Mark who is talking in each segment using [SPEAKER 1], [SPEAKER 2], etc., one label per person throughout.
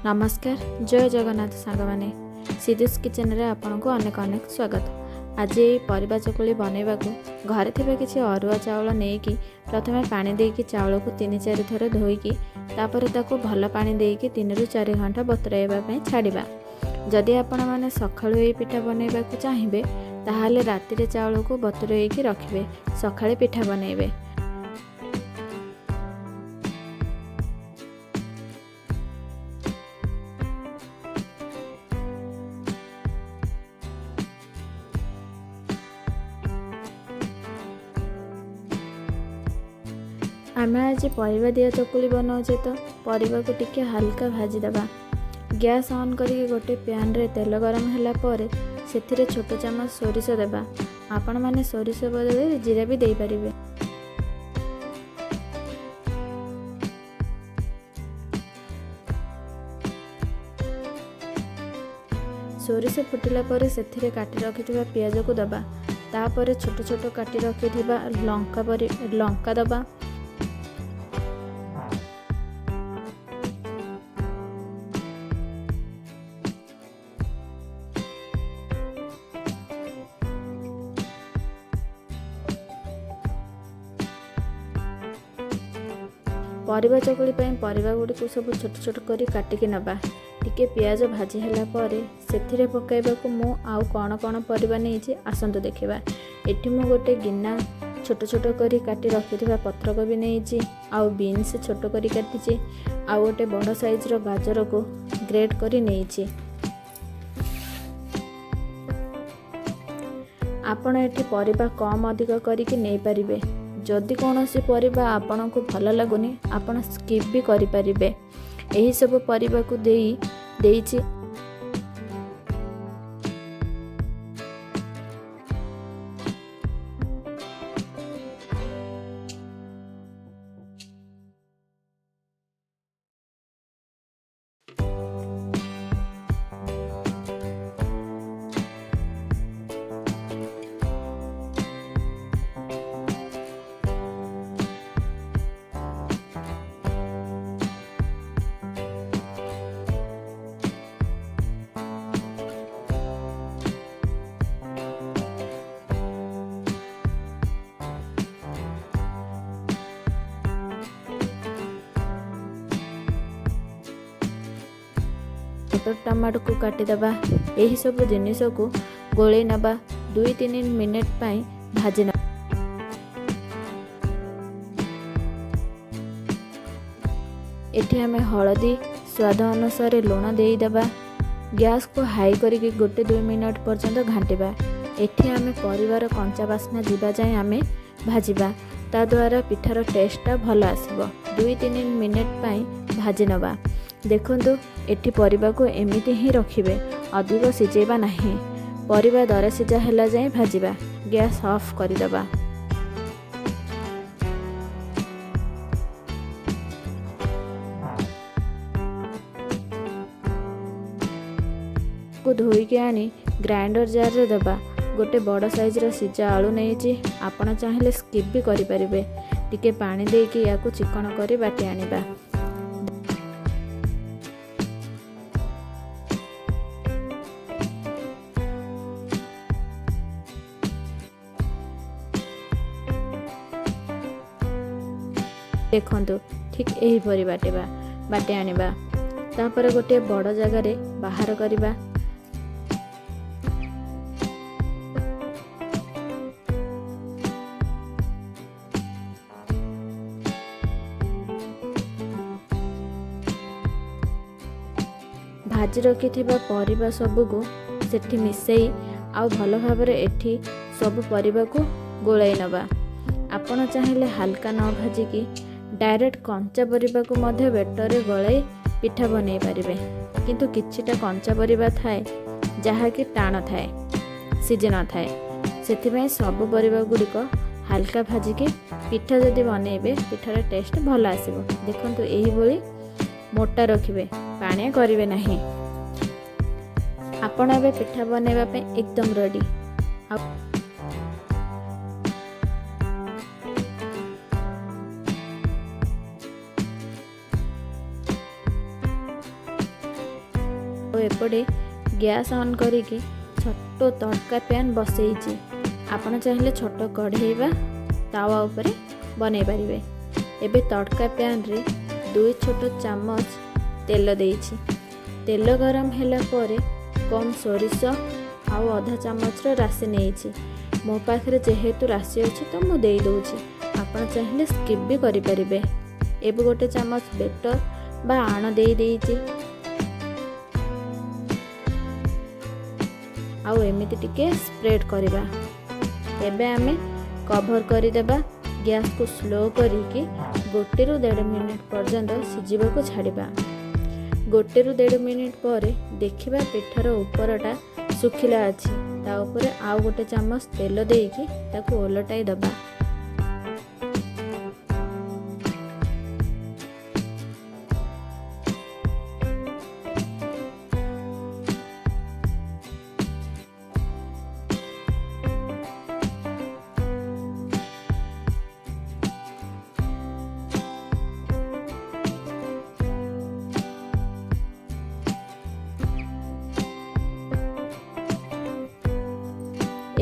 [SPEAKER 1] नमस्कार जय जगन्नाथ सांग मैंने सिद्धूस किचन रे आपन को अनेक अनेक स्वागत। आज ये परिबा चकुली बनैबा को घरे थिबा किछि अरुआ चाउल नेकी प्रथमे पानी देकी चाउल को 3-4 थर धोईकी तापर ताको भल पानी देकी 3 ରୁ 4 घंटा बतुराइबा पई छाडिबा। जदि आपण माने सखाळु ए पिठा बनैबा को चाहिबे ताहाले राति रे चाउल को बतुराइकी रखिबे, सखाळे पिठा बनैबे। आम आज परिबा दिया चकुली बनाऊे तो परिबा को टिके हल्का भाजी दबा। गैस ऑन करके गोटे पैन रे तेल गरम होला पर सेथिरे छोट चमच सोरिष देबा। आपण माने सोरिष बदले जीरा भी देई परिबे। सोरिष फुटिला पर सेथिरे काटी रखिथिबा पियाज को दबा। तापर छोट छोट काटी रखिथिबा लंका दबा। परिबा चकुली परिबा गुड़ी को सब छोट छोट करी काटिकी नबा। टिके पियाज भाजी होला पर सेथिरे पकाइबा को मु आउ कोन कोन परिबा नेइछि आसंतु देखिबा। एठी मु गोटे गिन्ना छोट छोट करी काटी रखिथिबा पत्रकोबी नेइछि, आउ बीन्स छोट करी काटिछि, आउ गोटे बड़ साइज रो गाजर को ग्रेट करी नेइछि। आपण एठी परिबा कम अधिक करिकि नै परिबे। जदि कौनसी परिबा आपन को भल लगुनी आपण स्किप भी करि परिबे। एही सब परिबा को देइछि। टमाटो को काटी दबा। यही सब जिनिस को गोले नबा। 2-3 मिनट पाई भाजी नबा। एठी हमें हळदी स्वाद अनुसार लूण देई दबा। गैस को हाई करके 1-2 मिनट पर्यंत घांटिबा। एठी हमें परिवार कंचा बास्ना जीवा जाए आमे भाजीबा। ता द्वारा पिठार टेस्टटा भल आसीबो। 2-3 मिनट पाई भाजी नबा। देखंतु एठी परिबा को एमिति ही रखिबे, अधिक सिजेबा नहीं। परिबा दर सिजा हैला जाए भाजीबा। गैस ऑफ करि दबा। को धोई के आनी ग्राइंडर जार रे दबा। गोटे बड़ साइज रो सिजा आलू नेइछि, आपण चाहिले स्किप भी करि परिबे। टिके पानी देके याको चिकन करी बाटी आनिबा। देखंतु ठीक एही परि बाटे आनिबा। तापर गोटे बड़ जगह रे बाहर करिबा। भाजी रखिथिबा परिबा सब को सेठी मिसेई आउ भल भाबरे एठी सब परिबा को गोलाई नबा। आपण चाहिले हल्का न भाजी की डायरेक्ट कंचा परिबा को मध्य बेटर गलाई पिठा बनै पारिबे। किंतु किछिटा कंचा परिबा थाए जहा कि टाण थाए, सिजे न थाए। सेथिबे सब परिबा गुडी को हल्का भाजी के पिठा जदि बनैबे पिठार टेस्ट भल आसीबो। देखंतु एही बोली मोटा रखिबे, पानिया करिवे नाही। आपण एबे पिठा बनैबा पे एकदम रेडी। एपटे गैस ऑन करिकी छोट तड़का पैन बसई। आपण चाहिए छोट कढ़ई बा तावा उपरे बनै पारिबे। एबे तड़का पैन रे 2 छोट चम्मच तेल देइछि। तेल गरम ହେଲା ପରେ कम सोरिष आउ आधा चम्मच राशि नहीं। मो पाखे जेहेतु राशि अच्छी तो मुझे दे दूची। आपण चाहिए स्किप भी करें। एबे गोटे चम्मच बेटर बा आण दे देइछि। आउ एमिति टिके स्प्रेड करिबा। एबे आमे कवर करिदेबा। गैस को स्लो करिकी 1 ରୁ 1.5 मिनिट पर्यंत सिझिबा को छाड़िबा। 1 ରୁ 1.5 मिनिट पर देखिबा पिठार उपरटा सुखिला अछि। ता ऊपर आउ गोटे चम्मच तेल देकी ताको ओलटाई दबा।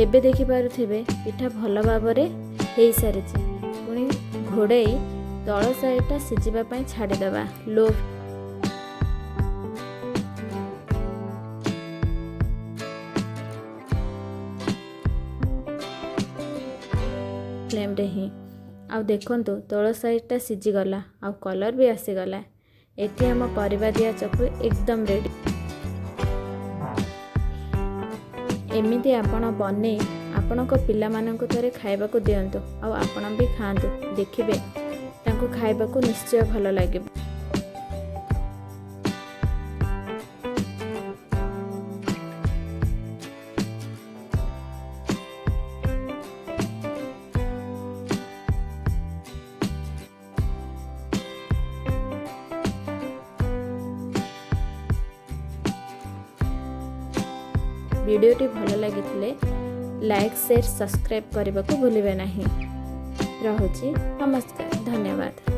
[SPEAKER 1] एबे देखि पारुथिबे पिठा भल भाबरे हो सारी। पुणी घोड़े तल साइडटा सिझिबा पई छाड़ी दबा लो फ्लेम रे ही। आ देखंतु तल साइडटा सिझी गला आ कलर भी आसी गला। एठी हम परिबा दिया चकु एकदम रेडी। एमिति आपण बने आपणक पिलामानंको थरे खाइबाकू दियंतु आ आपण भी खाआंतु। देखिबे तांको खाइबाकू निश्चय भल लागिब। वीडियोटी भल लगी लाइक शेयर सब्सक्राइब करने को भूलिबे नहीं। रहुछि नमस्कार, धन्यवाद।